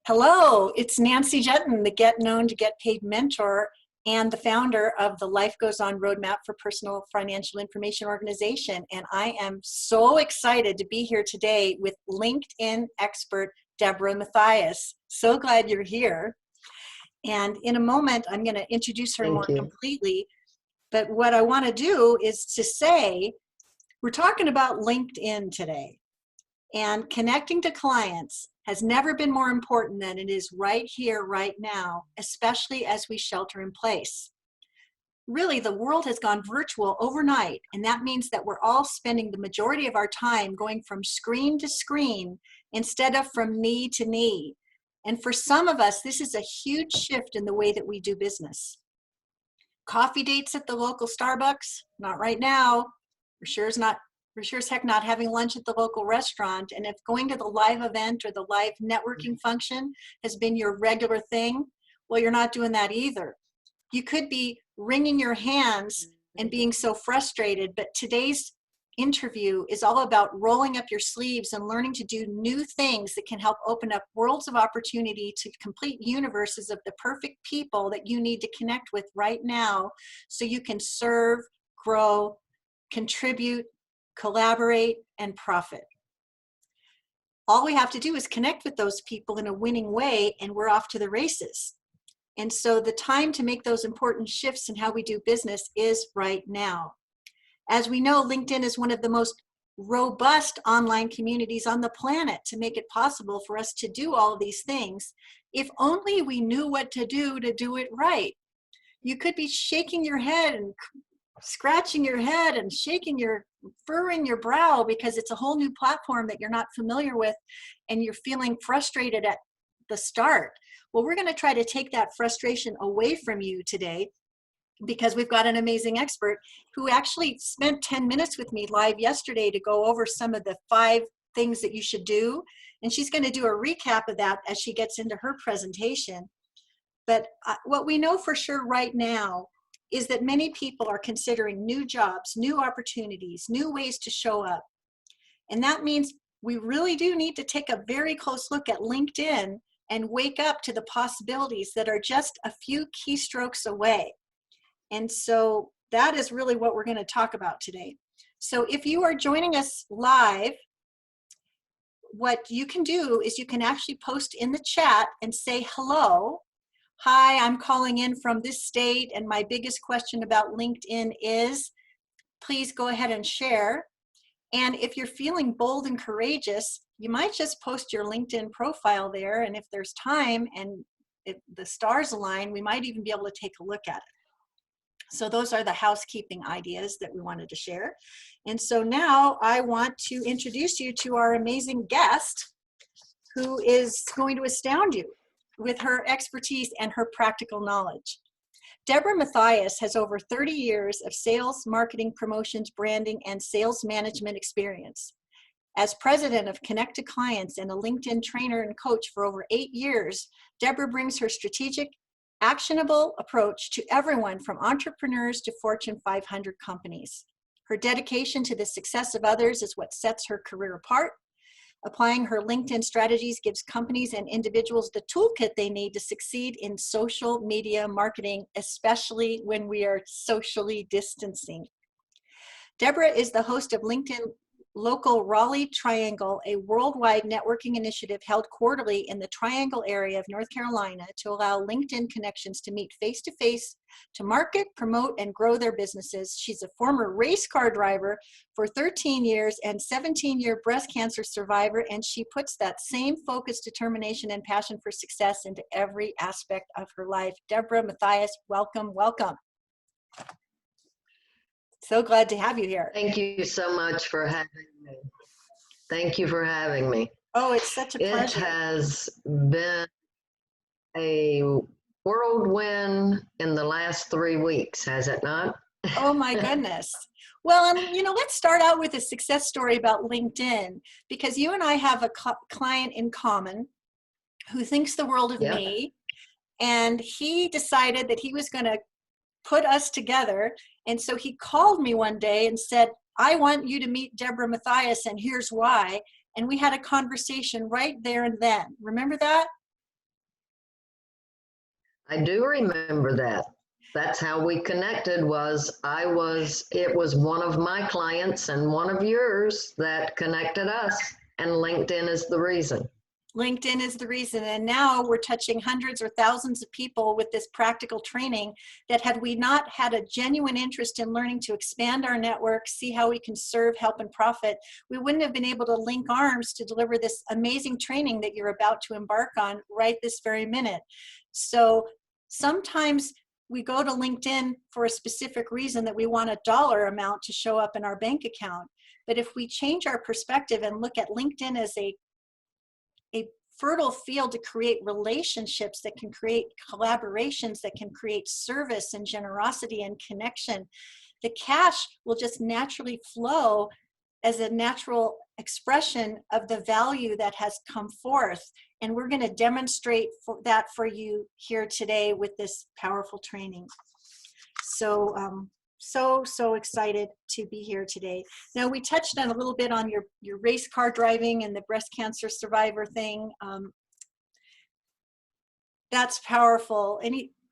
Hello, it's Nancy Juetten, the Get Known to Get Paid mentor and the founder of the Life Goes On Roadmap for Personal Financial Information Organization. And I am so excited to be here today with LinkedIn expert Debra Mathias. So glad you're here. And in a moment, I'm going to introduce her more completely. But what I want to do is to say, we're talking about LinkedIn today. And connecting to clients has never been more important than it is right here, right now, especially as we shelter in place. Really, the world has gone virtual overnight, and that means that we're all spending the majority of our time going from screen to screen instead of from knee to knee. And for some of us, this is a huge shift in the way that we do business. Coffee dates at the local Starbucks? Not right now. We're sure as heck not having lunch at the local restaurant. And if going to the live event or the live networking function has been your regular thing, well, you're not doing that either. You could be wringing your hands and being so frustrated, but today's interview is all about rolling up your sleeves and learning to do new things that can help open up worlds of opportunity to complete universes of the perfect people that you need to connect with right now so you can serve, grow, contribute, collaborate, and profit. All we have to do is connect with those people in a winning way, and we're off to the races. And so the time to make those important shifts in how we do business is right now. As we know, LinkedIn is one of the most robust online communities on the planet to make it possible for us to do all of these things. If only we knew what to do it right. You could be shaking your head and scratching your head and furrowing your brow because it's a whole new platform that you're not familiar with and you're feeling frustrated at the start. Well, we're going to try to take that frustration away from you today because we've got an amazing expert who actually spent 10 minutes with me live yesterday to go over some of the 5 things that you should do. And she's going to do a recap of that as she gets into her presentation. But what we know for sure right now is that many people are considering new jobs, new opportunities, new ways to show up. And that means we really do need to take a very close look at LinkedIn and wake up to the possibilities that are just a few keystrokes away. And so that is really what we're going to talk about today. So if you are joining us live, what you can do is you can actually post in the chat and say hello. Hi, I'm calling in from this state, and my biggest question about LinkedIn is, please go ahead and share. And if you're feeling bold and courageous, you might just post your LinkedIn profile there, and if there's time and if the stars align, we might even be able to take a look at it. So those are the housekeeping ideas that we wanted to share. And so now I want to introduce you to our amazing guest who is going to astound you with her expertise and her practical knowledge. Debra Mathias has over 30 years of sales, marketing, promotions, branding, and sales management experience. As president of Connect to Clients and a LinkedIn trainer and coach for over 8 years, Debra brings her strategic, actionable approach to everyone from entrepreneurs to Fortune 500 companies. Her dedication to the success of others is what sets her career apart. Applying her LinkedIn strategies gives companies and individuals the toolkit they need to succeed in social media marketing, especially when we are socially distancing. Debra is the host of LinkedIn Local Raleigh Triangle, a worldwide networking initiative held quarterly in the Triangle area of North Carolina to allow LinkedIn connections to meet face-to-face to market, promote, and grow their businesses. She's a former race car driver for 13 years and 17-year breast cancer survivor, and she puts that same focus, determination, and passion for success into every aspect of her life. Debra Mathias, welcome, welcome. So glad to have you here. Thank you so much for having me. Thank you for having me. Oh, it's such a pleasure. It has been a whirlwind in the last 3 weeks, has it not? Oh my goodness. Well, let's start out with a success story about LinkedIn, because you and I have a client in common who thinks the world of me, and he decided that he was going to put us together. And so he called me one day and said, I want you to meet Debra Mathias, and here's why. And we had a conversation right there and then. Remember that? I do remember that. That's how we connected. It was one of my clients and one of yours that connected us, and LinkedIn is the reason. LinkedIn is the reason. And now we're touching hundreds or thousands of people with this practical training that had we not had a genuine interest in learning to expand our network, see how we can serve, help, and profit, we wouldn't have been able to link arms to deliver this amazing training that you're about to embark on right this very minute. So sometimes we go to LinkedIn for a specific reason that we want a dollar amount to show up in our bank account. But if we change our perspective and look at LinkedIn as a fertile field to create relationships that can create collaborations, that can create service and generosity and connection, the cash will just naturally flow as a natural expression of the value that has come forth. And we're going to demonstrate that for you here today with this powerful training. So so excited to be here today. Now, we touched on a little bit on your race car driving and the breast cancer survivor thing. That's powerful.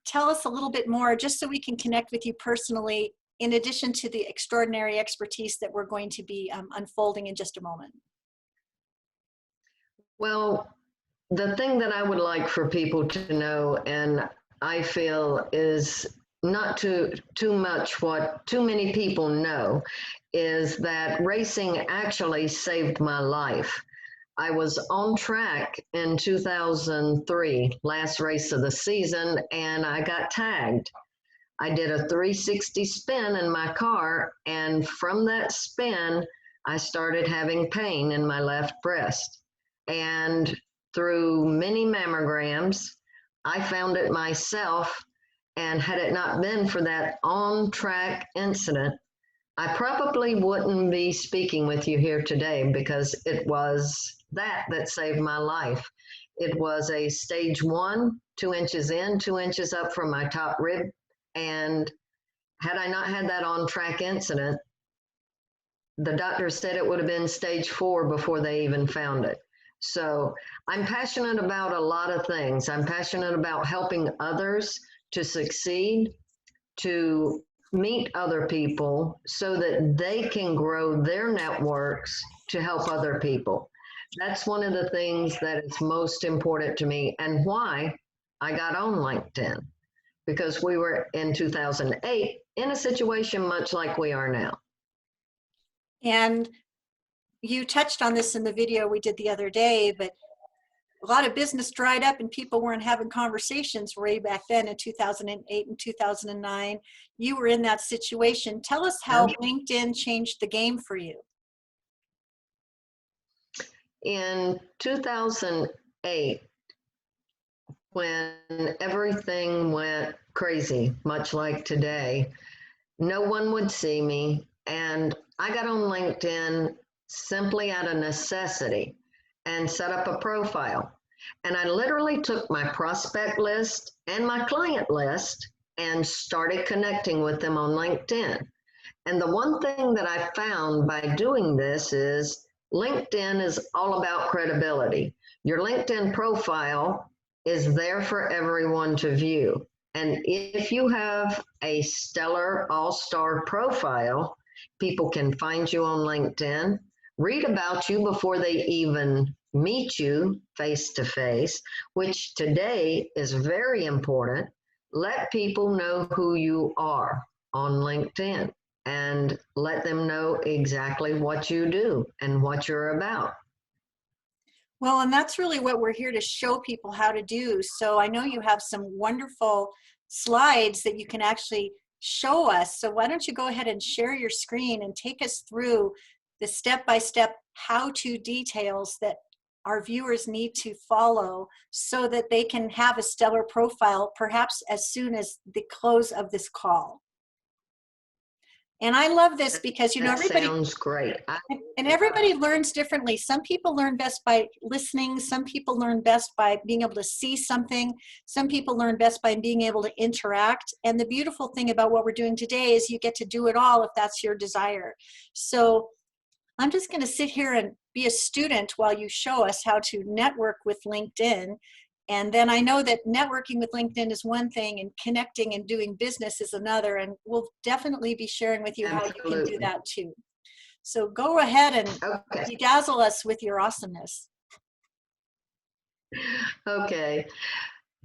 Tell us a little bit more, just so we can connect with you personally, in addition to the extraordinary expertise that we're going to be unfolding in just a moment. Well, the thing that I would like for people to know, and I feel is not too much what too many people know, is that racing actually saved my life. I was on track in 2003, last race of the season, and I got tagged. I did a 360 spin in my car, and from that spin, I started having pain in my left breast. And through many mammograms, I found it myself. And had it not been for that on-track incident, I probably wouldn't be speaking with you here today, because it was that saved my life. It was a stage 1, 2 inches in, 2 inches up from my top rib. And had I not had that on-track incident, the doctor said it would have been stage 4 before they even found it. So I'm passionate about a lot of things. I'm passionate about helping others to succeed, to meet other people so that they can grow their networks to help other people. That's one of the things that is most important to me, and why I got on LinkedIn, because we were in 2008 in a situation much like we are now. And you touched on this in the video we did the other day, but a lot of business dried up and people weren't having conversations way back then in 2008 and 2009. You were in that situation. Tell us how LinkedIn changed the game for you. In 2008, when everything went crazy, much like today, no one would see me. And I got on LinkedIn simply out of necessity and set up a profile. And I literally took my prospect list and my client list and started connecting with them on LinkedIn. And the one thing that I found by doing this is LinkedIn is all about credibility. Your LinkedIn profile is there for everyone to view. And if you have a stellar all-star profile, people can find you on LinkedIn, read about you before they even meet you face to face, which today is very important. Let people know who you are on LinkedIn and let them know exactly what you do and what you're about. Well, and that's really what we're here to show people how to do. So I know you have some wonderful slides that you can actually show us. So why don't you go ahead and share your screen and take us through the step-by-step how-to details that our viewers need to follow so that they can have a stellar profile perhaps as soon as the close of this call. And I love this because, you know, everybody sounds great. And everybody learns differently. Some people learn best by listening. Some people learn best by being able to see something. Some people learn best by being able to interact. And the beautiful thing about what we're doing today is you get to do it all if that's your desire. So I'm just going to sit here and be a student while you show us how to network with LinkedIn. And then I know that networking with LinkedIn is one thing and connecting and doing business is another. And we'll definitely be sharing with you how you can do that too. So go ahead and bedazzle us with your awesomeness. Okay.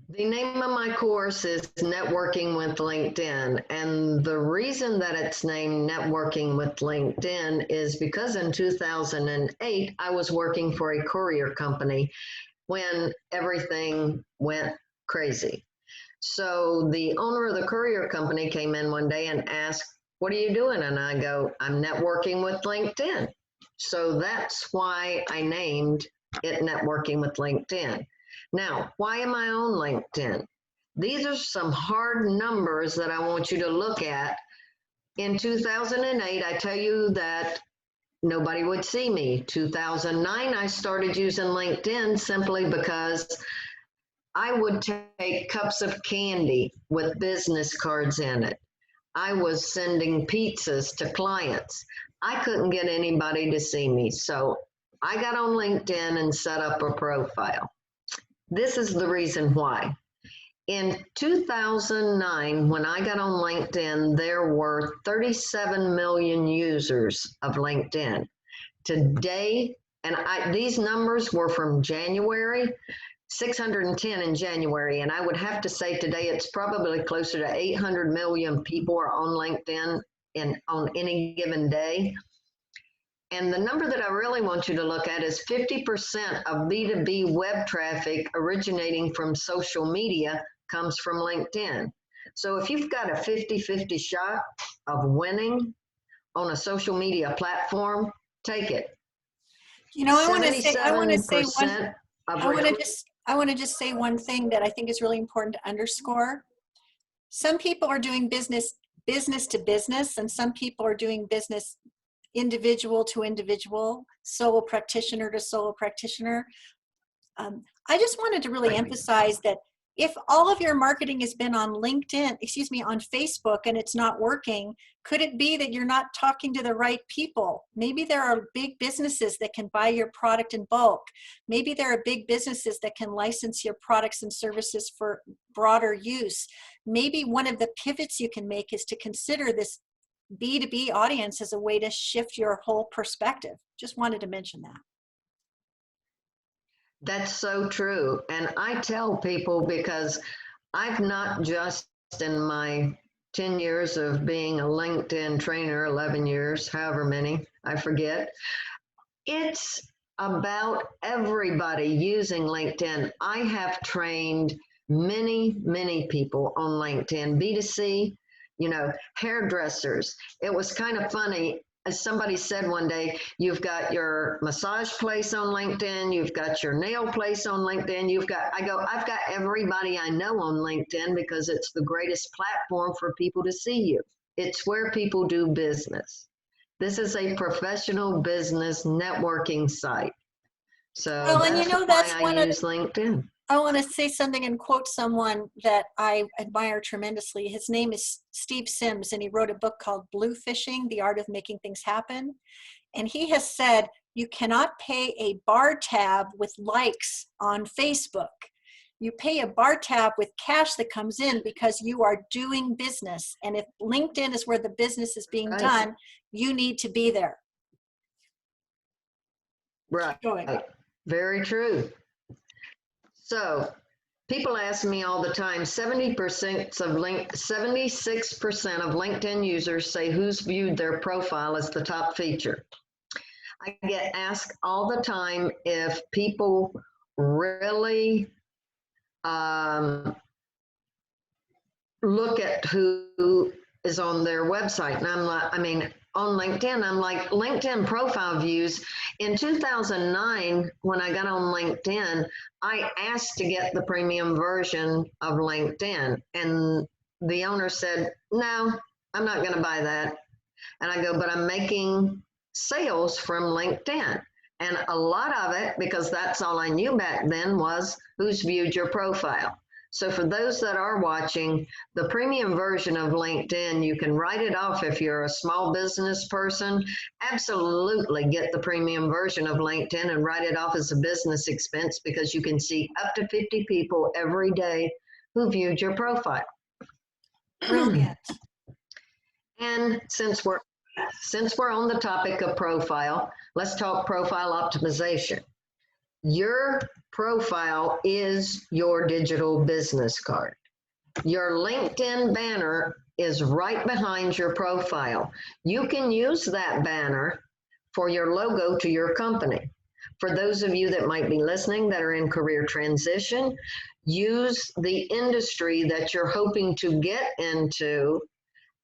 The name of my course is Networking with LinkedIn. And the reason that it's named Networking with LinkedIn is because in 2008, I was working for a courier company when everything went crazy. So the owner of the courier company came in one day and asked, "What are you doing?" And I go, "I'm networking with LinkedIn." So that's why I named it Networking with LinkedIn. Now, why am I on LinkedIn? These are some hard numbers that I want you to look at. In 2008, I tell you that nobody would see me. 2009, I started using LinkedIn simply because I would take cups of candy with business cards in it. I was sending pizzas to clients. I couldn't get anybody to see me. So I got on LinkedIn and set up a profile. This is the reason why. In 2009, when I got on LinkedIn, there were 37 million users of LinkedIn. Today, and these numbers were from January, 610 in January, and I would have to say today it's probably closer to 800 million people are on LinkedIn on any given day. And the number that I really want you to look at is 50% of B2B web traffic originating from social media comes from LinkedIn. So if you've got a 50-50 shot of winning on a social media platform, take it. You know, I want to just say one thing that I think is really important to underscore. Some people are doing business to business, and some people are doing business individual to individual, solo practitioner to solo practitioner. I just wanted to really emphasize that if all of your marketing has been on LinkedIn, on Facebook, and it's not working, could it be that you're not talking to the right people? Maybe there are big businesses that can buy your product in bulk. Maybe there are big businesses that can license your products and services for broader use. Maybe one of the pivots you can make is to consider this B2B audience as a way to shift your whole perspective. Just wanted to mention that. That's so true. And I tell people, because I've not just in my 10 years of being a LinkedIn trainer, 11 years, however many, I forget. It's about everybody using LinkedIn. I have trained many, many people on LinkedIn, B2C, hairdressers. It was kind of funny. As somebody said one day, you've got your massage place on LinkedIn, you've got your nail place on LinkedIn, I've got everybody I know on LinkedIn because it's the greatest platform for people to see you. It's where people do business. This is a professional business networking site. So that's why I use LinkedIn. I want to say something and quote someone that I admire tremendously. His name is Steve Sims, and he wrote a book called Blue Fishing, The Art of Making Things Happen. And he has said, you cannot pay a bar tab with likes on Facebook. You pay a bar tab with cash that comes in because you are doing business. And if LinkedIn is where the business is being done, you need to be there. Right. Very true. So people ask me all the time, 76% of LinkedIn users say who's viewed their profile as the top feature. I get asked all the time if people really look at who is on their website. And I'm like, on LinkedIn, I'm like, LinkedIn profile views. In 2009, when I got on LinkedIn, I asked to get the premium version of LinkedIn. And the owner said, no, I'm not going to buy that. And I go, but I'm making sales from LinkedIn. And a lot of it, because that's all I knew back then, was who's viewed your profile. So for those that are watching, the premium version of LinkedIn, you can write it off if you're a small business person. Absolutely get the premium version of LinkedIn and write it off as a business expense, because you can see up to 50 people every day who viewed your profile. Brilliant. And since we're on the topic of profile, let's talk profile optimization. Your profile is your digital business card. Your LinkedIn banner is right behind your profile. You can use that banner for your logo to your company. For those of you that might be listening that are in career transition, use the industry that you're hoping to get into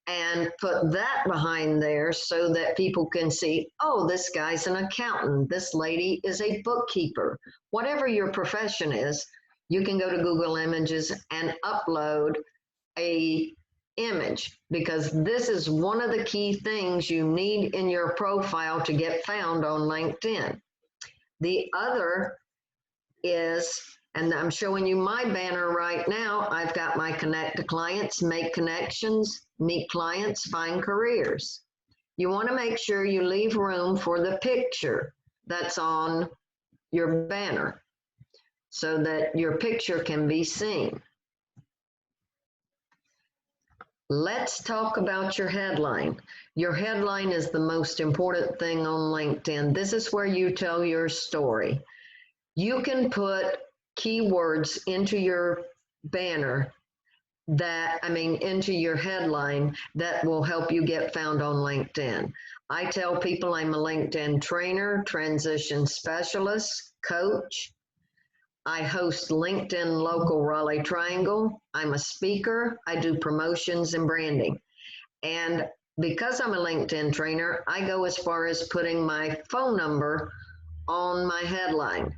and put that behind there so that people can see, oh, this guy's an accountant, this lady is a bookkeeper. Whatever your profession is, you can go to Google Images and upload a image, because this is one of the key things you need in your profile to get found on LinkedIn. The other is, and I'm showing you my banner right now, I've got my connect to clients, make connections, meet clients, find careers. You want to make sure you leave room for the picture that's on your banner so that your picture can be seen. Let's talk about your headline. Your headline is the most important thing on LinkedIn. This is where you tell your story. You can put keywords into your banner into your headline that will help you get found on LinkedIn. I tell people I'm a LinkedIn trainer, transition specialist, coach. I host LinkedIn Local Raleigh Triangle. I'm a speaker. I do promotions and branding. And because I'm a LinkedIn trainer, I go as far as putting my phone number on my headline.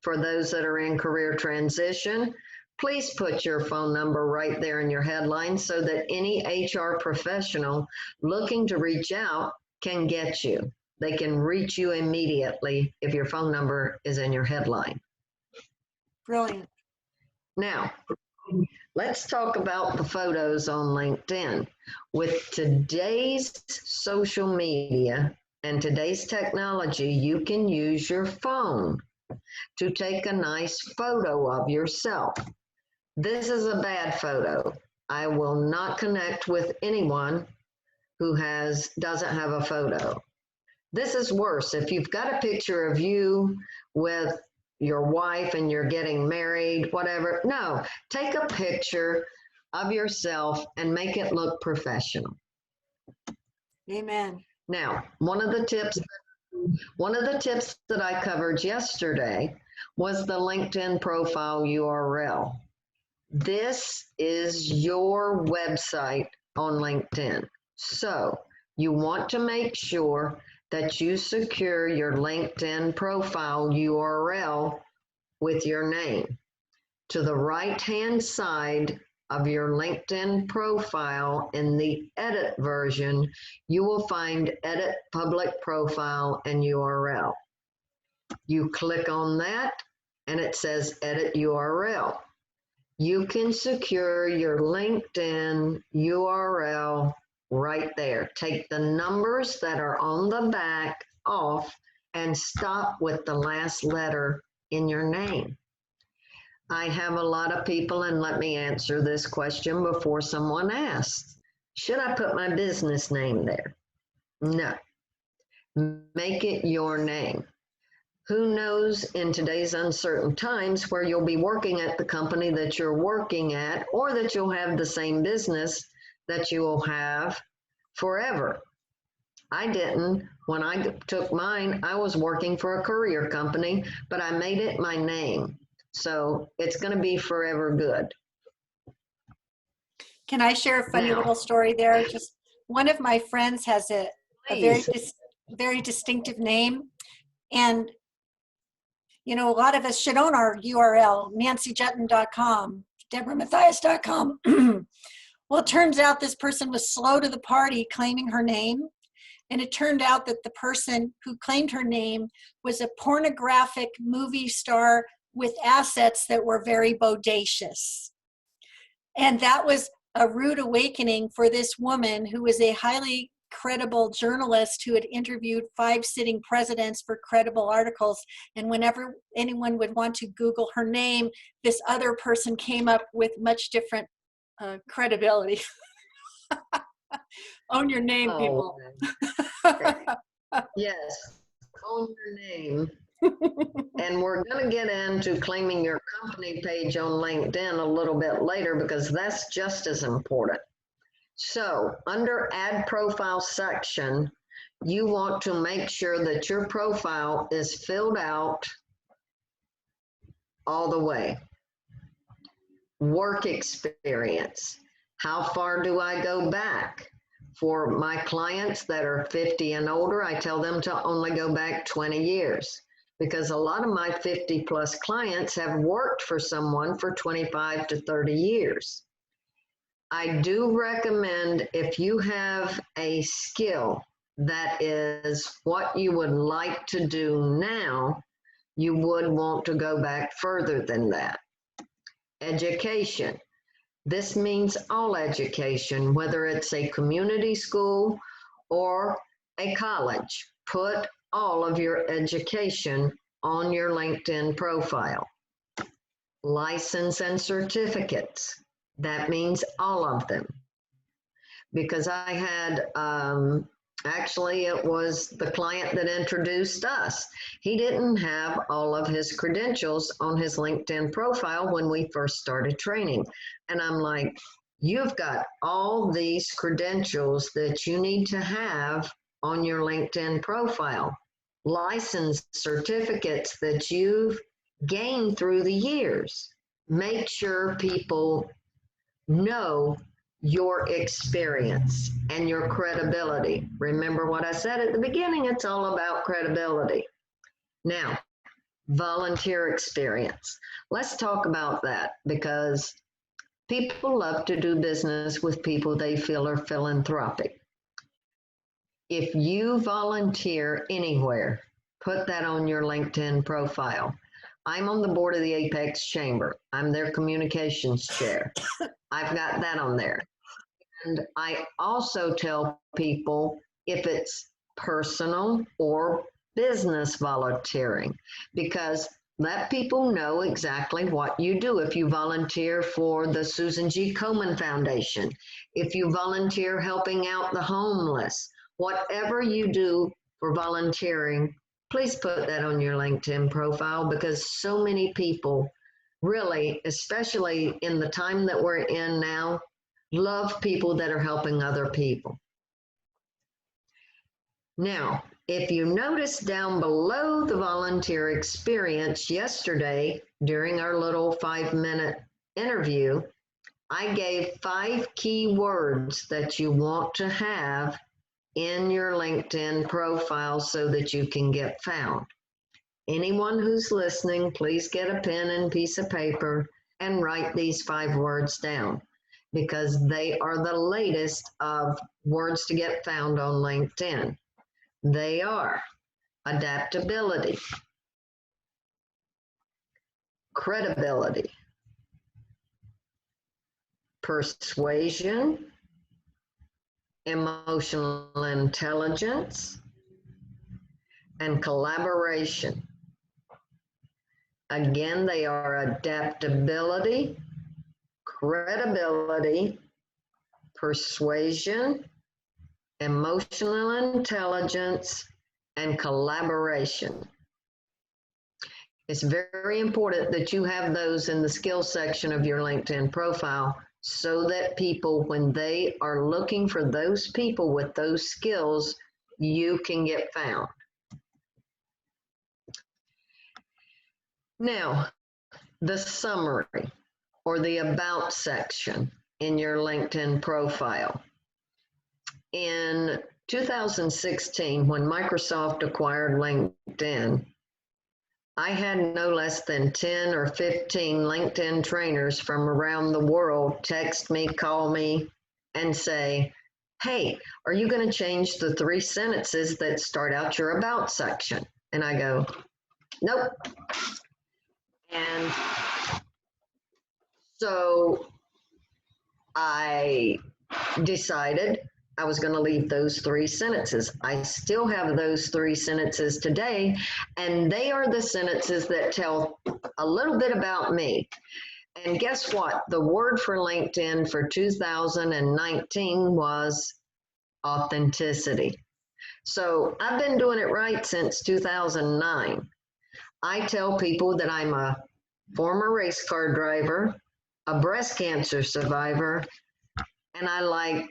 For those that are in career transition, please put your phone number right there in your headline so that any HR professional looking to reach out can get you. They can reach you immediately if your phone number is in your headline. Brilliant. Now, let's talk about the photos on LinkedIn. With today's social media and today's technology, you can use your phone to take a nice photo of yourself. This is a bad photo. I will not connect with anyone who doesn't have a photo. This is worse. If you've got a picture of you with your wife and you're getting married, whatever, no, take a picture of yourself and make it look professional. Amen. Now, one of the tips that I covered yesterday was the LinkedIn profile URL. This is your website on LinkedIn. So you want to make sure that you secure your LinkedIn profile URL with your name. To the right-hand side of your LinkedIn profile in the edit version, you will find edit public profile and URL. You click on that and it says edit URL. You can secure your LinkedIn URL right there. Take the numbers that are on the back off and stop with the last letter in your name. I have a lot of people, and let me answer this question before someone asks. Should I put my business name there? No. Make it your name. Who knows in today's uncertain times where you'll be working at the company that you're working at, or that you'll have the same business that you will have forever. I didn't. When I took mine, I was working for a courier company, but I made it my name. So it's going to be forever good. Can I share a funny little story there? Just one of my friends has a very distinctive name. And, you know, a lot of us should own our URL, nancyjuetten.com, debramathias.com. Well, it turns out this person was slow to the party claiming her name. And it turned out that the person who claimed her name was a pornographic movie star with assets that were very bodacious. And that was a rude awakening for this woman who was a highly credible journalist who had interviewed 5 sitting presidents for credible articles. And whenever anyone would want to Google her name, this other person came up with much different credibility. Own your name, people. Yes, own your name. And we're going to get into claiming your company page on LinkedIn a little bit later, because that's just as important. So under add profile section, you want to make sure that your profile is filled out all the way. Work experience. How far do I go back? For my clients that are 50 and older, I tell them to only go back 20 years, because a lot of my 50 plus clients have worked for someone for 25 to 30 years. I do recommend, if you have a skill that is what you would like to do now, you would want to go back further than that. Education. This means all education, whether it's a community school or a college. Put all of your education on your LinkedIn profile. License and certificates. That means all of them. Because I had, actually it was the client that introduced us. He didn't have all of his credentials on his LinkedIn profile when we first started training. And I'm like, you've got all these credentials that you need to have on your LinkedIn profile. License certificates that you've gained through the years. Make sure people know your experience and your credibility. Remember what I said at the beginning, it's all about credibility. Now, volunteer experience. Let's talk about that, because people love to do business with people they feel are philanthropic. If you volunteer anywhere, put that on your LinkedIn profile. I'm on the board of the Apex Chamber. I'm their communications chair. I've got that on there. And I also tell people if it's personal or business volunteering, because let people know exactly what you do. If you volunteer for the Susan G. Komen Foundation, if you volunteer helping out the homeless, whatever you do for volunteering, please put that on your LinkedIn profile, because so many people really, especially in the time that we're in now, love people that are helping other people. Now, if you notice down below the volunteer experience yesterday during our little 5-minute interview, I gave 5 key words that you want to have in your LinkedIn profile so that you can get found. Anyone who's listening, please get a pen and piece of paper and write these 5 words down, because they are the latest of words to get found on LinkedIn. They are adaptability, credibility, persuasion, emotional intelligence, and collaboration. Again, they are adaptability, credibility, persuasion, emotional intelligence, and collaboration. It's very important that you have those in the skills section of your LinkedIn profile, so that people, when they are looking for those people with those skills, you can get found. Now, the summary or the about section in your LinkedIn profile. In 2016, when Microsoft acquired LinkedIn, I had no less than 10 or 15 LinkedIn trainers from around the world text me, call me, and say, hey, are you going to change the 3 sentences that start out your about section? And I go, nope. And so I decided I was going to leave those 3 sentences. I still have those 3 sentences today, and they are the sentences that tell a little bit about me. And guess what? The word for LinkedIn for 2019 was authenticity. So I've been doing it right since 2009. I tell people that I'm a former race car driver, a breast cancer survivor, and I like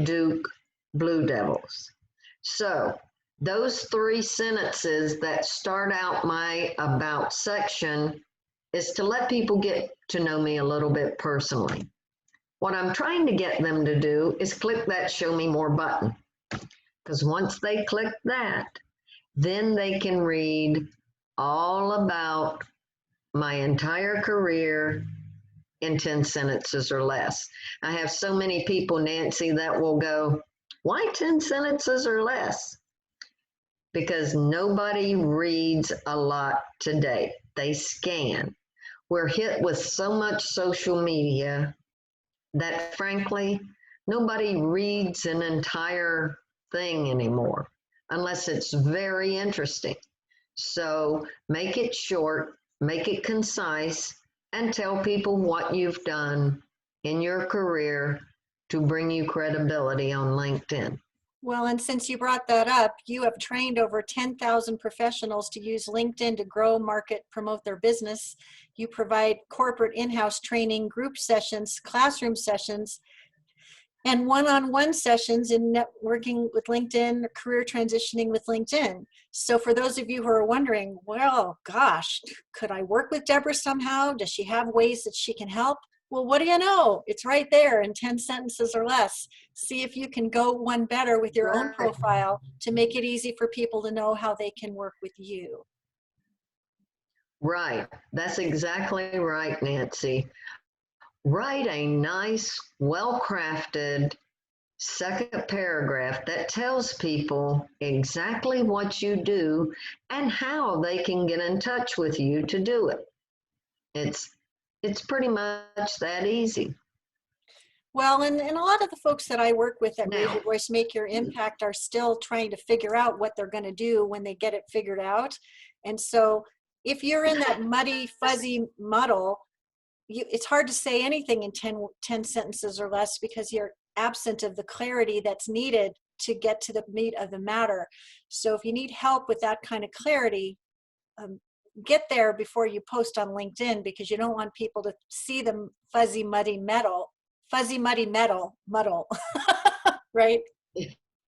Duke Blue Devils. So those 3 sentences that start out my about section is to let people get to know me a little bit personally. What I'm trying to get them to do is click that show me more button. Because once they click that, then they can read all about my entire career in 10 sentences or less. I have so many people, Nancy, that will go, why 10 sentences or less? Because nobody reads a lot today. They scan. We're hit with so much social media that frankly, nobody reads an entire thing anymore unless it's very interesting. So make it short, make it concise, and tell people what you've done in your career to bring you credibility on LinkedIn. Well, and since you brought that up, you have trained over 10,000 professionals to use LinkedIn to grow, market, promote their business. You provide corporate in-house training, group sessions, classroom sessions, and one-on-one sessions in networking with LinkedIn, career transitioning with LinkedIn. So for those of you who are wondering, well, gosh, could I work with Debra somehow? Does she have ways that she can help? Well, what do you know? It's right there in 10 sentences or less. See if you can go one better with your own profile to make it easy for people to know how they can work with you. Right. That's exactly right, Nancy. Write a nice, well-crafted second paragraph that tells people exactly what you do and how they can get in touch with you to do it. It's pretty much that easy. Well, and a lot of the folks that I work with at Now, Raise Your Voice, Make Your Impact are still trying to figure out what they're going to do when they get it figured out. And so if you're in that muddy, fuzzy muddle, it's hard to say anything in 10 sentences or less because you're absent of the clarity that's needed to get to the meat of the matter. So if you need help with that kind of clarity, get there before you post on LinkedIn, because you don't want people to see the fuzzy, muddy muddle, right?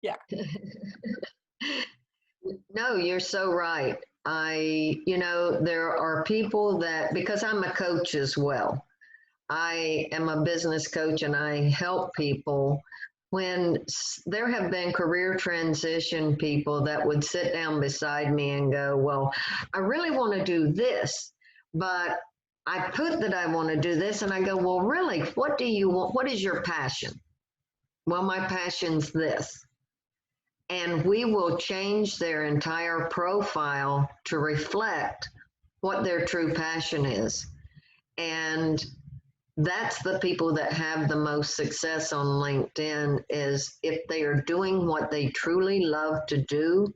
Yeah. No, you're so right. There are people that, because I'm a coach as well, I am a business coach and I help people when there have been career transition people that would sit down beside me and go, well, I really want to do this, but I put that I want to do this. And I go, well, really, what do you want? What is your passion? Well, my passion's this. And we will change their entire profile to reflect what their true passion is. And that's the people that have the most success on LinkedIn, is if they are doing what they truly love to do,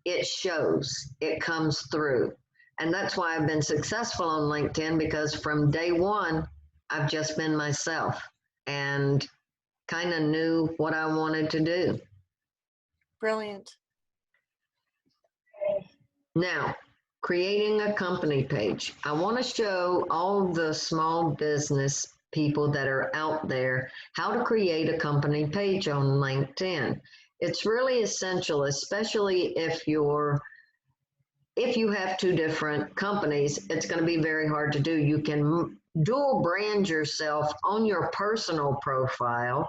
it shows, it comes through. And that's why I've been successful on LinkedIn, because from day one, I've just been myself and kind of knew what I wanted to do. Brilliant. Now, creating a company page. I want to show all the small business people that are out there how to create a company page on LinkedIn. It's really essential, especially if you have 2 different companies. It's going to be very hard to do. You can dual brand yourself on your personal profile,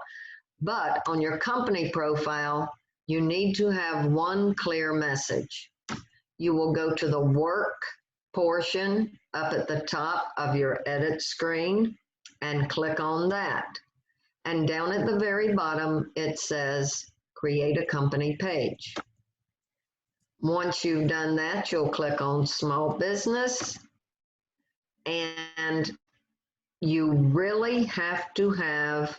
but on your company profile, you need to have one clear message. You will go to the work portion up at the top of your edit screen and click on that. And down at the very bottom, it says create a company page. Once you've done that, you'll click on small business, and you really have to have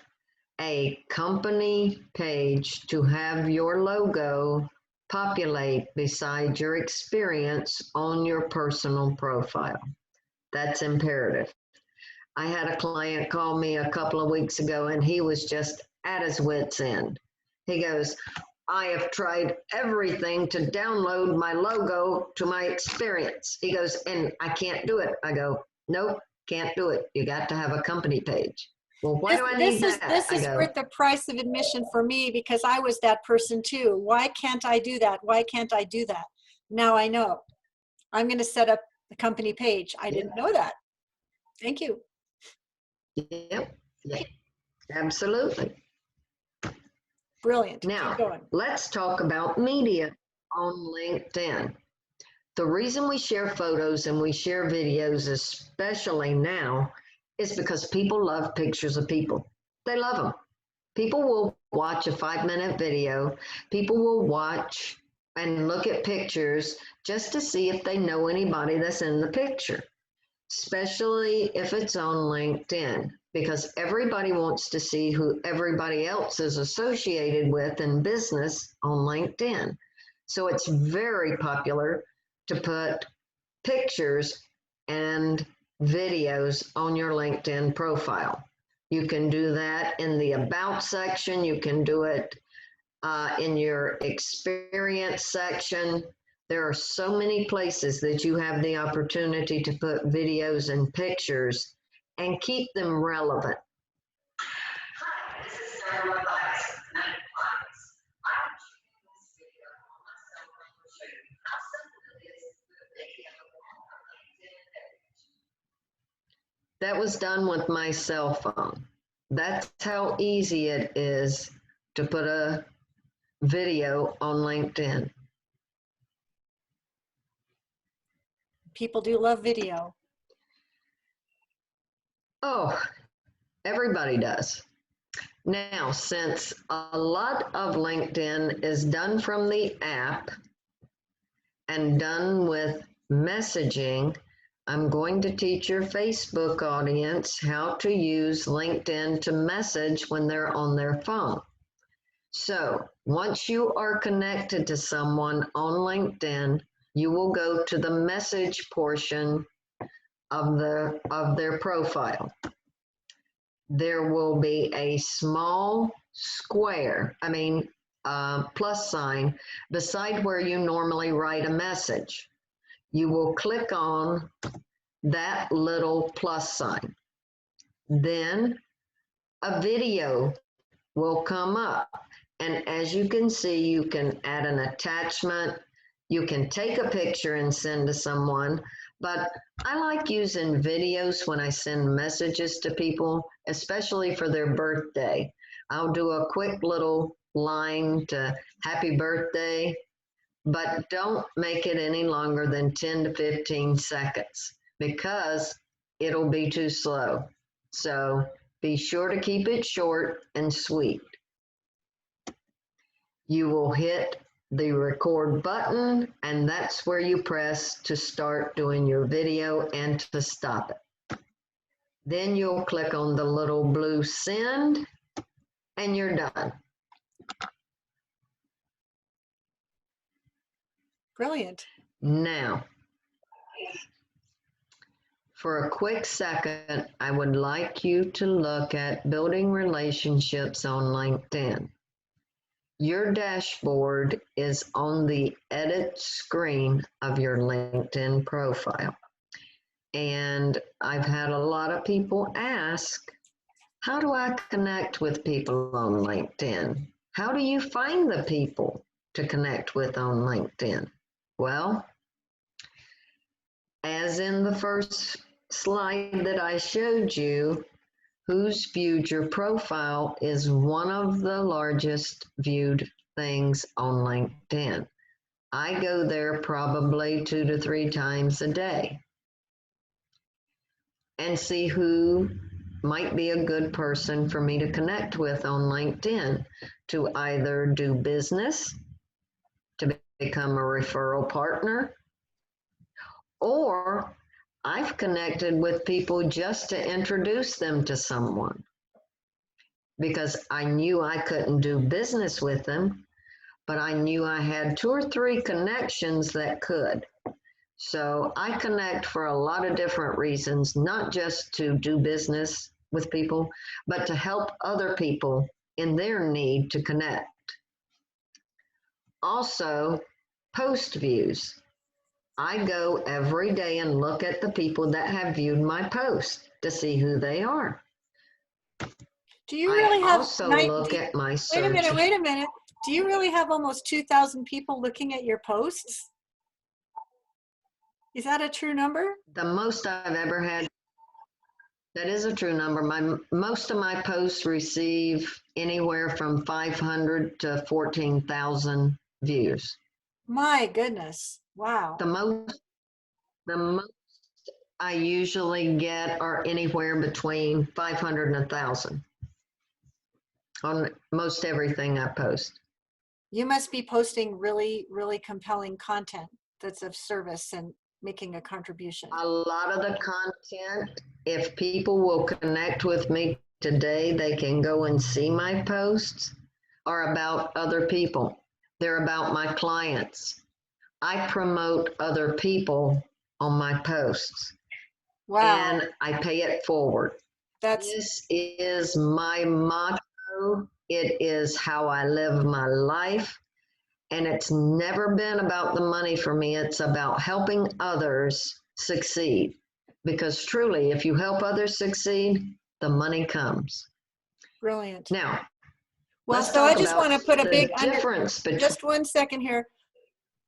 a company page to have your logo populate beside your experience on your personal profile. That's imperative. I had a client call me a couple of weeks ago and he was just at his wit's end. He goes, I have tried everything to download my logo to my experience. He goes, and I can't do it. I go, nope, can't do it. You got to have a company page. Well, why do I need that? This is worth the price of admission for me because I was that person too. Why can't I do that? Why can't I do that? Now I know. I'm going to set up the company page. I didn't know that. Thank you. Yep. Absolutely. Brilliant. Now, Keep going. let's talk about media on LinkedIn. The reason we share photos and we share videos, especially now, is because people love pictures of people. They love them. People will watch a 5-minute video. People will watch and look at pictures just to see if they know anybody that's in the picture, especially if it's on LinkedIn, because everybody wants to see who everybody else is associated with in business on LinkedIn. So it's very popular to put pictures and videos on your LinkedIn profile. You can do that in the About section. You can do it in your Experience section. There are so many places that you have the opportunity to put videos and pictures and keep them relevant. Hi, this is Banner Lope. That was done with my cell phone. That's how easy it is to put a video on LinkedIn. People do love video. Oh, everybody does. Now, since a lot of LinkedIn is done from the app and done with messaging, I'm going to teach your Facebook audience how to use LinkedIn to message when they're on their phone. So once you are connected to someone on LinkedIn, you will go to the message portion of their profile. There will be a small square, plus sign, beside where you normally write a message. You will click on that little plus sign. Then a video will come up. And as you can see, you can add an attachment. You can take a picture and send to someone. But I like using videos when I send messages to people, especially for their birthday. I'll do a quick little line to happy birthday, but don't make it any longer than 10 to 15 seconds because it'll be too slow. So be sure to keep it short and sweet. You will hit the record button, and that's where you press to start doing your video and to stop it. Then you'll click on the little blue send, and you're done. Brilliant. Now, for a quick second, I would like you to look at building relationships on LinkedIn. Your dashboard is on the edit screen of your LinkedIn profile. And I've had a lot of people ask, how do I connect with people on LinkedIn? How do you find the people to connect with on LinkedIn? Well, as in the first slide that I showed you, who's viewed your profile is one of the largest viewed things on LinkedIn. I go there probably 2 to 3 times a day and see who might be a good person for me to connect with on LinkedIn to either do business, to become a referral partner, or I've connected with people just to introduce them to someone. because I knew I couldn't do business with them, but I knew I had 2 or 3 connections that could. So I connect for a lot of different reasons, not just to do business with people, but to help other people in their need to connect. Also, post views. I go every day and look at the people that have viewed my post to see who they are. Do you really I have also look at my search. Wait a minute. Do you really have almost 2,000 people looking at your posts? Is that a true number? The most I've ever had. That is a true number. Most of my posts receive anywhere from 500 to 14,000 views. My goodness. Wow. The most I usually get are anywhere between 500 and 1,000 on most everything I post. You must be posting really, really compelling content that's of service and making a contribution. A lot of the content, if people will connect with me today, they can go and see my posts, are about other people. They're about my clients. I promote other people on my posts. Wow. And I pay it forward. This is my motto. It is how I live my life. And it's never been about the money for me. It's about helping others succeed. Because truly, if you help others succeed, the money comes. Brilliant. Now, well, so I just want to put a big difference between. Just one second here.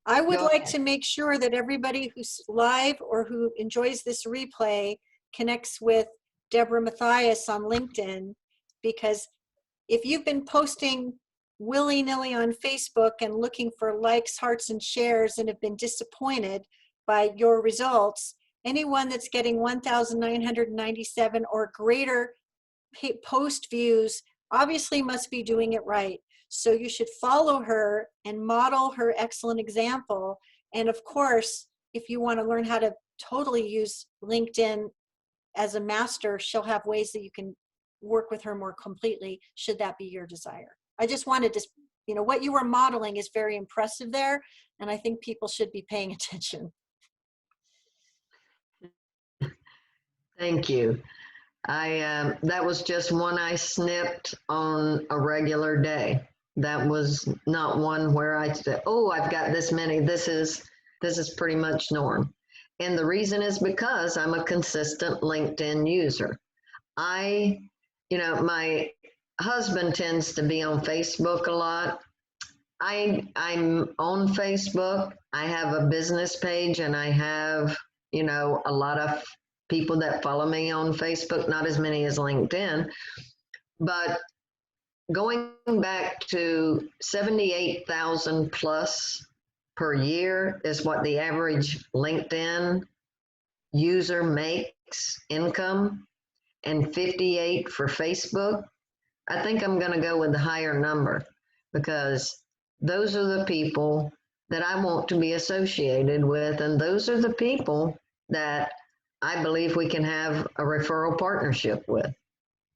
I would like to make sure that everybody who's live or who enjoys this replay connects with Debra Mathias on LinkedIn, because if you've been posting willy-nilly on Facebook and looking for likes, hearts, and shares and have been disappointed by your results, anyone that's getting 1,997 or greater post views obviously must be doing it right. So you should follow her and model her excellent example. And of course, if you want to learn how to totally use LinkedIn as a master, she'll have ways that you can work with her more completely, should that be your desire. I just wanted to, what you were modeling is very impressive there, and I think people should be paying attention. Thank you. That was just one I snipped on a regular day. That was not one where I said, oh, I've got this many. This is pretty much norm. And the reason is because I'm a consistent LinkedIn user. My husband tends to be on Facebook a lot. I'm on Facebook. I have a business page, and I have, a lot of people that follow me on Facebook, not as many as LinkedIn. But going back to 78,000 plus per year is what the average LinkedIn user makes income, and 58 for Facebook. I think I'm going to go with the higher number, because those are the people that I want to be associated with, and those are the people that I believe we can have a referral partnership with.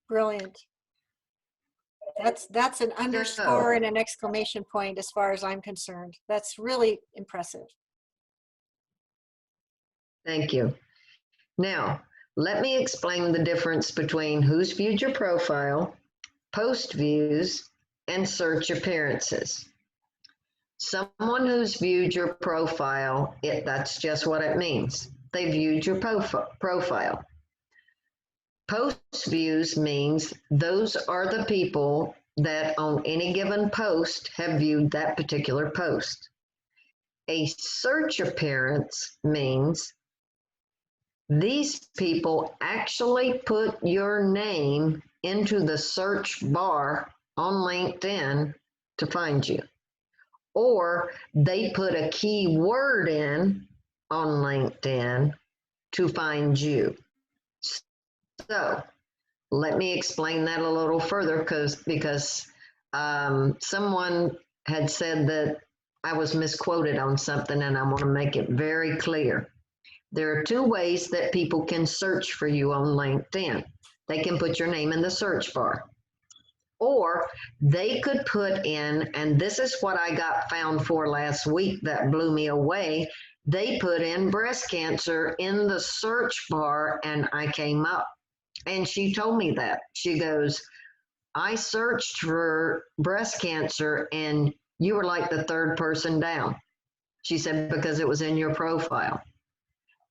Brilliant. That's an underscore and an exclamation point as far as I'm concerned. That's really impressive. Thank you. Now, let me explain the difference between who's viewed your profile, post views, and search appearances. Someone who's viewed your profile, that's just what it means. They viewed your profile. Post views means those are the people that on any given post have viewed that particular post. A search appearance means these people actually put your name into the search bar on LinkedIn to find you, or they put a keyword in on LinkedIn to find you. So let me explain that a little further, because someone had said that I was misquoted on something, and I want to make it very clear. There are 2 ways that people can search for you on LinkedIn. They can put your name in the search bar. Or they could put in, and this is what I got found for last week that blew me away. They put in breast cancer in the search bar and I came up. And she told me that. She goes, I searched for breast cancer and you were like the third person down. She said, because it was in your profile.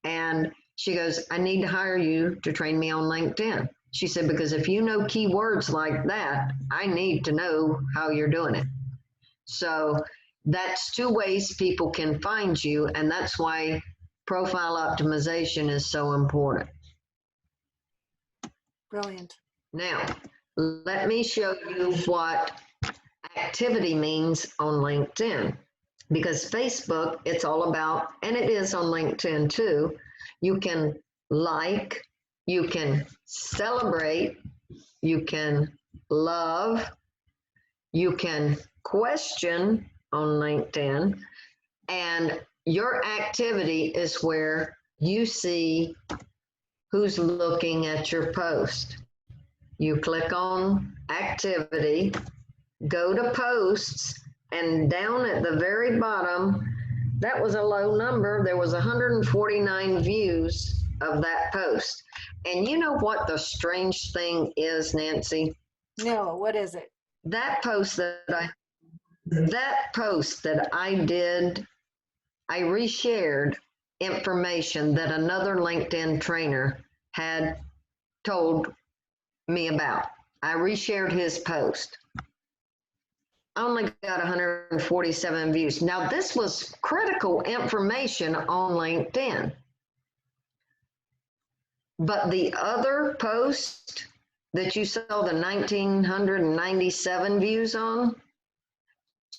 And she goes, I need to hire you to train me on LinkedIn. She said, because if you know keywords like that, I need to know how you're doing it. So that's two ways people can find you. And that's why profile optimization is so important. Brilliant. Now, let me show you what activity means on LinkedIn. Because Facebook, it's all about, and it is on LinkedIn too, you can like, you can celebrate, you can love, you can question on LinkedIn, and your activity is where you see who's looking at your post. You click on activity, go to posts, and down at the very bottom, that was a low number. There was 149 views of that post. And you know what the strange thing is, Nancy? No, what is it? That post that I did, I reshared information that another LinkedIn trainer had told me about. I reshared his post. I only got 147 views. Now, this was critical information on LinkedIn. But the other post that you saw the 1,997 views on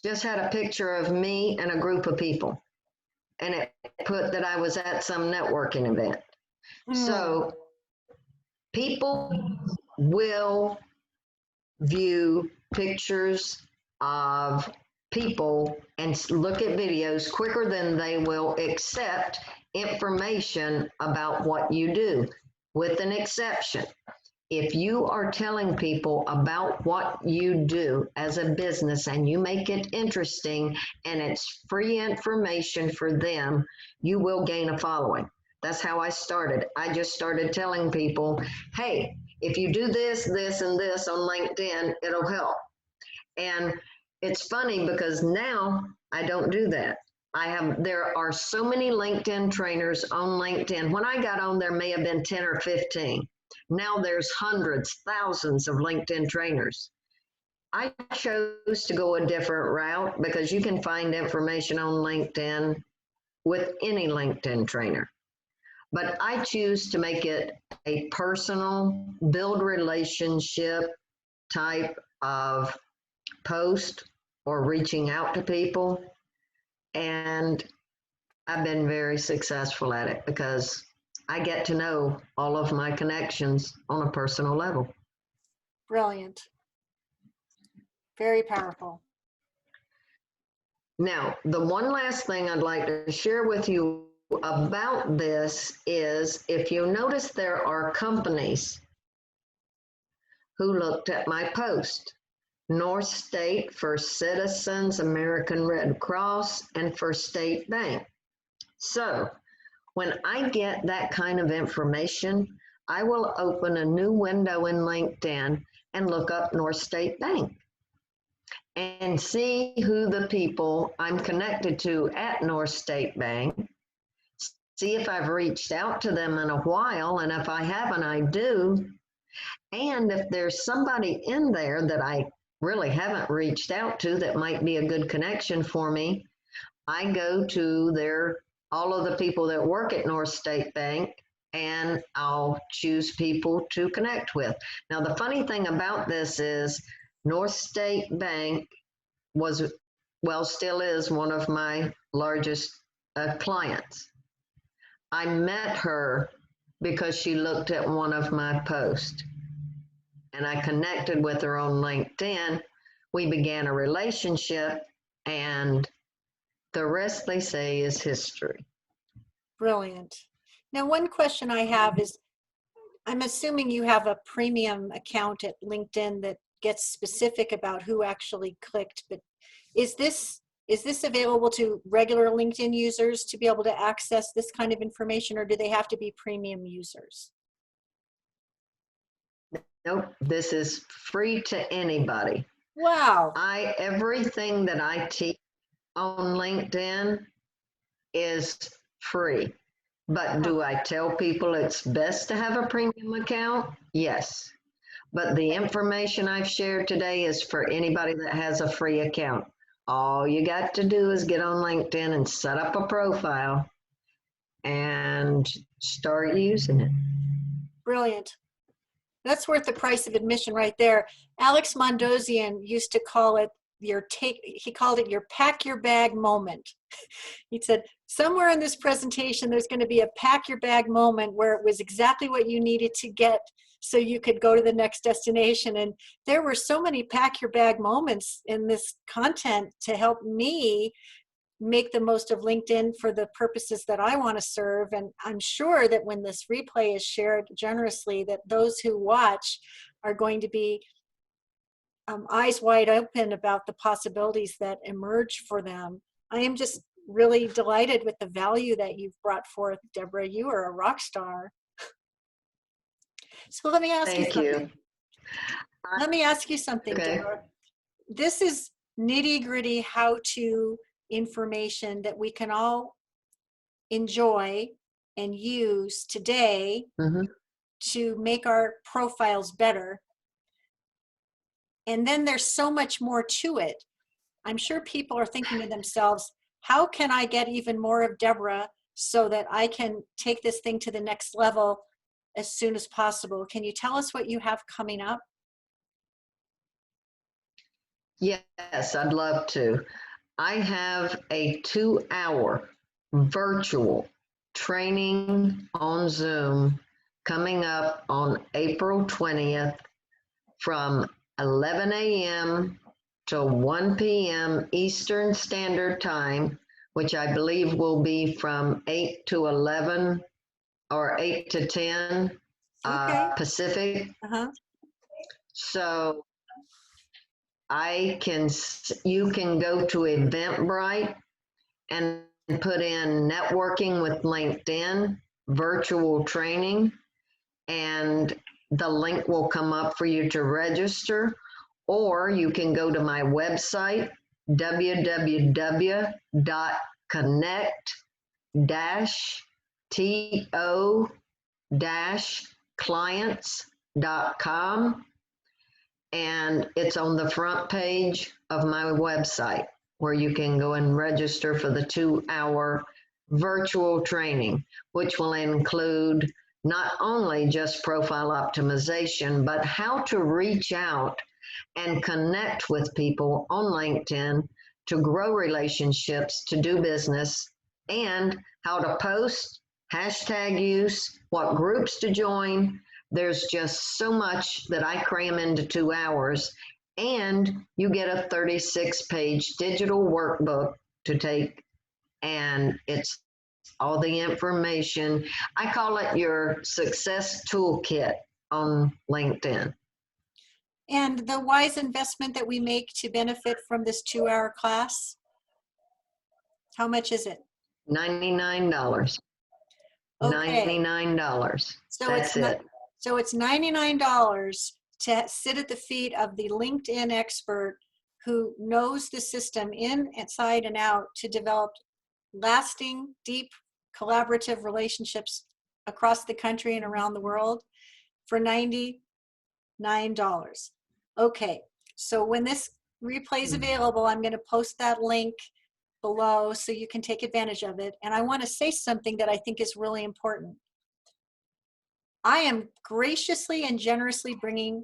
just had a picture of me and a group of people. And it put that I was at some networking event. So people will view pictures of people and look at videos quicker than they will accept information about what you do, with an exception. If you are telling people about what you do as a business and you make it interesting and it's free information for them, you will gain a following. That's how I started. I just started telling people, hey, if you do this, this, and this on LinkedIn, it'll help. And it's funny because now I don't do that. There are so many LinkedIn trainers on LinkedIn. When I got on, there may have been 10 or 15. Now there's hundreds, thousands of LinkedIn trainers. I chose to go a different route because you can find information on LinkedIn with any LinkedIn trainer. But I choose to make it a personal, build relationship type of post or reaching out to people. And I've been very successful at it because I get to know all of my connections on a personal level. Brilliant. Very powerful. Now, the one last thing I'd like to share with you about this is, if you notice, there are companies who looked at my post. North State, First Citizens, American Red Cross, and First State Bank. So when I get that kind of information, I will open a new window in LinkedIn and look up North State Bank and see who the people I'm connected to at North State Bank, see if I've reached out to them in a while, and if I haven't, I do. And if there's somebody in there that I really haven't reached out to that might be a good connection for me, I go to all of the people that work at North State Bank and I'll choose people to connect with. Now, the funny thing about this is North State Bank was, well, still is one of my largest clients. I met her because she looked at one of my posts. And I connected with her on LinkedIn. We began a relationship, and the rest, they say, is history. Brilliant. Now, one question I have is, I'm assuming you have a premium account at LinkedIn that gets specific about who actually clicked. But is this available to regular LinkedIn users to be able to access this kind of information, or do they have to be premium users? Nope, this is free to anybody. Wow. Everything that I teach on LinkedIn is free. But do I tell people it's best to have a premium account? Yes. But the information I've shared today is for anybody that has a free account. All you got to do is get on LinkedIn and set up a profile and start using it. Brilliant. That's worth the price of admission right there. Alex Mondosian used to call it he called it your pack your bag moment. He said, somewhere in this presentation, there's going to be a pack your bag moment where it was exactly what you needed to get so you could go to the next destination. And there were so many pack your bag moments in this content to help me make the most of LinkedIn for the purposes that I want to serve. And I'm sure that when this replay is shared generously, that those who watch are going to be eyes wide open about the possibilities that emerge for them. I am just really delighted with the value that you've brought forth, Debra. You are a rock star. So let me ask you something. Let me ask you something, Debra. This is nitty-gritty how-to information that we can all enjoy and use today to make our profiles better. And then there's so much more to it. I'm sure people are thinking to themselves, how can I get even more of Debra so that I can take this thing to the next level as soon as possible? Can you tell us what you have coming up? Yes, I'd love to. I have a 2-hour virtual training on Zoom coming up on April 20th from 11 a.m. to 1 p.m. Eastern Standard Time, which I believe will be from 8 to 11 or 8 to 10 Pacific. So you can go to Eventbrite and put in networking with LinkedIn virtual training, and the link will come up for you to register, or you can go to my website, www.connect-to-clients.com, and it's on the front page of my website where you can go and register for the 2-hour virtual training, which will include not only just profile optimization, but how to reach out and connect with people on LinkedIn to grow relationships, to do business, and how to post, hashtag use, what groups to join. There's just so much that I cram into 2 hours, and you get a 36-page digital workbook to take, and it's all the information. I call it your success toolkit on LinkedIn. And the wise investment that we make to benefit from this 2-hour class, how much is it? $99. Okay. $99. So that's it. So it's $99 to sit at the feet of the LinkedIn expert who knows the system inside and out to develop lasting, deep, collaborative relationships across the country and around the world for $99. Okay, so when this replay is available, I'm going to post that link below so you can take advantage of it. And I want to say something that I think is really important. I am graciously and generously bringing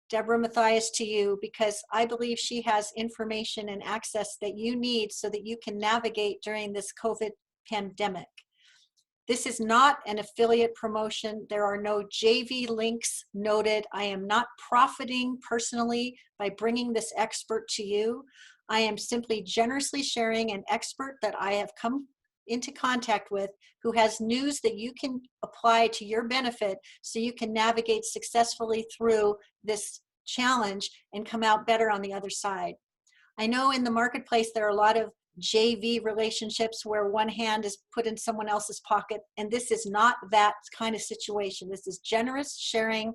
Debra Mathias to you because I believe she has information and access that you need so that you can navigate during this COVID pandemic. This is not an affiliate promotion. There are no JV links noted. I am not profiting personally by bringing this expert to you. I am simply generously sharing an expert that I have come into contact with who has news that you can apply to your benefit so you can navigate successfully through this challenge and come out better on the other side. I know in the marketplace there are a lot of JV relationships where one hand is put in someone else's pocket, and this is not that kind of situation. This is generous sharing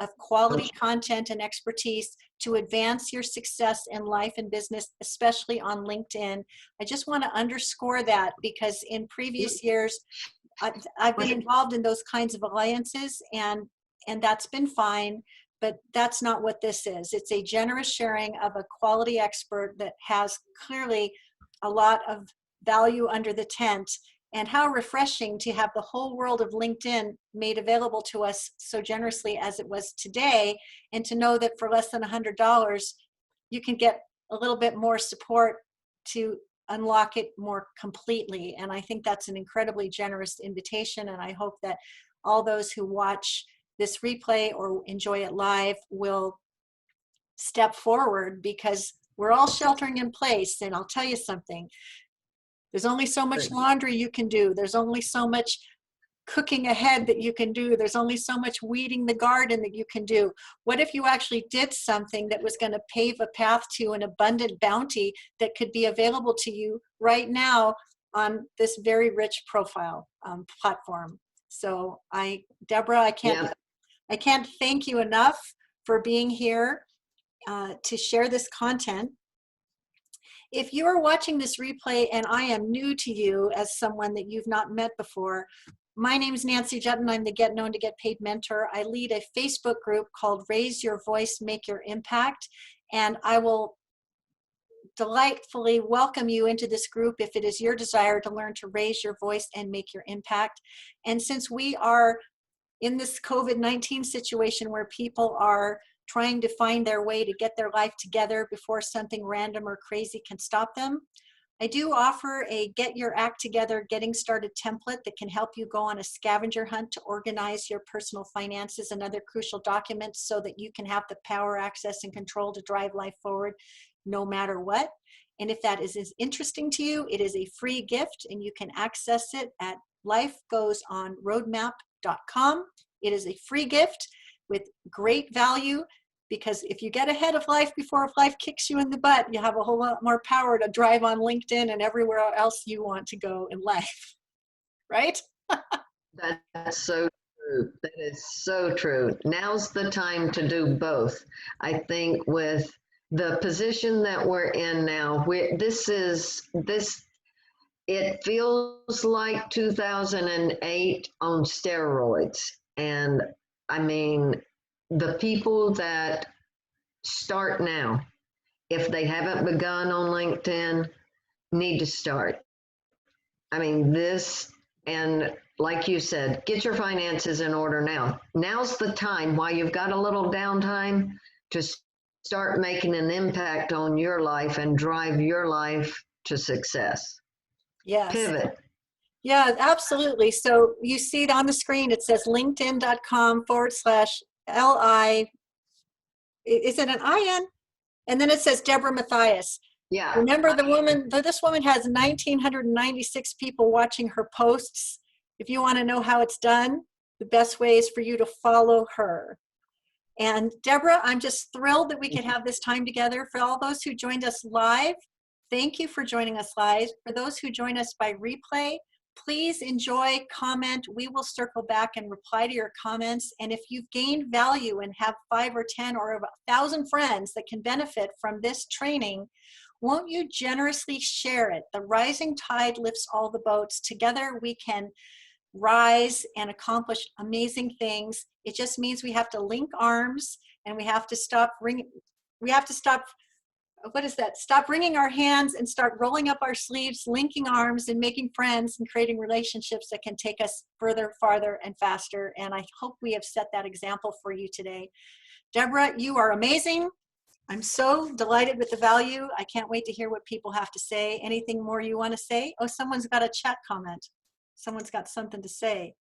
of quality content and expertise to advance your success in life and business, especially on LinkedIn. I just want to underscore that because in previous years, I've been involved in those kinds of alliances, and that's been fine, but that's not what this is. It's a generous sharing of a quality expert that has clearly a lot of value under the tent. And how refreshing to have the whole world of LinkedIn made available to us so generously as it was today, and to know that for less than $100, you can get a little bit more support to unlock it more completely. And I think that's an incredibly generous invitation, and I hope that all those who watch this replay or enjoy it live will step forward, because we're all sheltering in place. And I'll tell you something, there's only so much laundry you can do. There's only so much cooking ahead that you can do. There's only so much weeding the garden that you can do. What if you actually did something that was going to pave a path to an abundant bounty that could be available to you right now on this very rich profile platform? So Debra, I can't thank you enough for being here to share this content. If you are watching this replay and I am new to you as someone that you've not met before, my name is Nancy Juetten. I'm the Get Known to Get Paid mentor. I lead a Facebook group called Raise Your Voice, Make Your Impact, and I will delightfully welcome you into this group if it is your desire to learn to raise your voice and make your impact. And since we are in this COVID-19 situation where people are trying to find their way to get their life together before something random or crazy can stop them, I do offer a Get Your Act Together Getting Started template that can help you go on a scavenger hunt to organize your personal finances and other crucial documents so that you can have the power, access, and control to drive life forward no matter what. And if that is interesting to you, it is a free gift and you can access it at lifegoesonroadmap.com. It is a free gift with great value, because if you get ahead of life before life kicks you in the butt, you have a whole lot more power to drive on LinkedIn and everywhere else you want to go in life, right? That's so true. That is so true. Now's the time to do both. I think with the position that we're in now, it feels like 2008 on steroids. And I mean, the people that start now, if they haven't begun on LinkedIn, need to start. I mean, and like you said, get your finances in order now. Now's the time, while you've got a little downtime, to start making an impact on your life and drive your life to success. Yes. Pivot. Yeah, absolutely. So you see it on the screen. It says linkedin.com/LI. Is it an IN? And then it says Debra Mathias. Yeah. Remember this woman has 1,996 people watching her posts. If you want to know how it's done, the best way is for you to follow her. And Debra, I'm just thrilled that we could have this time together. For all those who joined us live, thank you for joining us live. For those who join us by replay, please enjoy, comment. We will circle back and reply to your comments. And if you've gained value and have 5 or 10 or 1,000 friends that can benefit from this training, won't you generously share it? The rising tide lifts all the boats. Together we can rise and accomplish amazing things. It just means we have to link arms, and we have to stop stop wringing our hands and start rolling up our sleeves, linking arms, and making friends and creating relationships that can take us further, farther, and faster. And I hope we have set that example for you today. Debra, you are amazing. I'm so delighted with the value. I can't wait to hear what people have to say. Anything more you want to say? Oh, someone's got a chat comment. Someone's got something to say.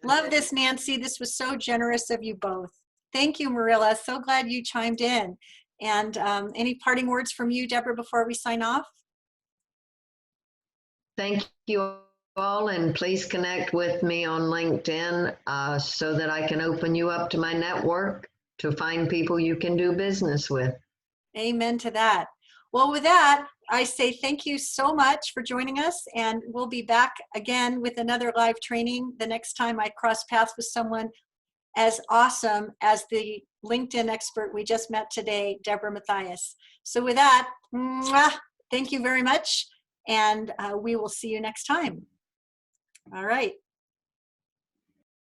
Love this, Nancy. This was so generous of you both. Thank you, Marilla. So glad you chimed in. And any parting words from you, Debra, before we sign off? Thank you all, and please connect with me on LinkedIn so that I can open you up to my network. to find people you can do business with. Amen to that. Well, with that, I say thank you so much for joining us, and we'll be back again with another live training the next time I cross paths with someone as awesome as the LinkedIn expert we just met today, Debra Mathias. So with that, mwah, thank you very much, and we will see you next time. All right.